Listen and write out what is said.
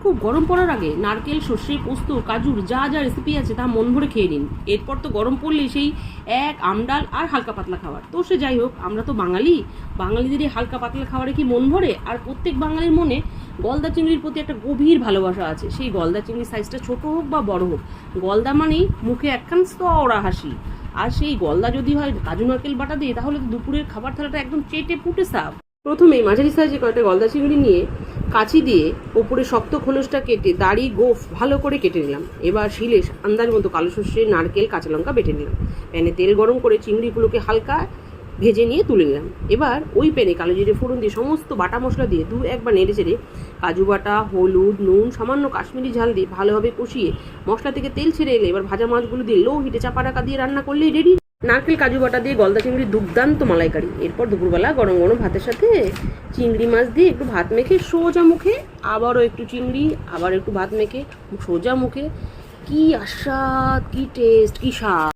খুব গরম পড়ার আগে নারকেল, সর্ষে, পোস্ত, কাজুর যা যা রেসিপি আছে তা মন ভরে খেয়ে নিন। এরপর তো গরম পড়লেই সেই এক আমডাল আর হালকা পাতলা খাবার। তো সে যাই হোক, আমরা তো বাঙালি, বাঙালিদের এই হালকা পাতলা খাবারে কি মন ভরে? আর প্রত্যেক বাঙালির মনে গলদা চিংড়ির প্রতি একটা গভীর ভালোবাসা আছে। সেই গলদা চিংড়ির সাইজটা ছোট হোক বা বড় হোক, গলদা মানেই মুখে একখান স্তরা হাসি। আর সেই গলদা যদি হয় কাজু নারকেল বাটা দিয়ে, তাহলে তো দুপুরের খাবার থালাটা একদম চেটে পুটে সাফ। প্রথমেই মাঝারি সাইজে কয়েকটা গলদা চিংড়ি নিয়ে কাঁচি দিয়ে ওপরে শক্ত খোলসটা কেটে দাড়ি গোফ ভালো করে কেটে নিলাম। এবার শিলে আন্দাজ মতো কালো সর্ষে, নারকেল, কাঁচা লঙ্কা বেটে নিলাম। প্যানে তেল গরম করে চিংড়িগুলোকে হালকা ভেজে নিয়ে তুলে নিলাম। এবার ওই প্যানে কালো জিরে ফোড়ন দিয়ে সমস্ত বাটা মশলা দিয়ে একবার নেড়ে চেড়ে কাজু বাটা, হলুদ, নুন, সামান্য কাশ্মীরি ঝাল দিয়ে ভালোভাবে কষিয়ে মশলা থেকে তেল ছেড়ে এলে এবার ভাজা মাছগুলো দিয়ে লো হিটে চাপা ঢাকা দিয়ে রান্না করলেই রেডি নারকেল কাজু বাটা দিয়ে গলদা চিংড়ির দুর্দান্ত মালাইকারি। এরপর দুপুরবেলা গরম গরম ভাতের সাথে চিংড়ি মাছ দিয়ে একটু ভাত মেখে সোজা মুখে, আবারও একটু চিংড়ি, আবার একটু ভাত মেখে সোজা মুখে, কি আস্বাদ, কি টেস্ট, কি স্বাদ।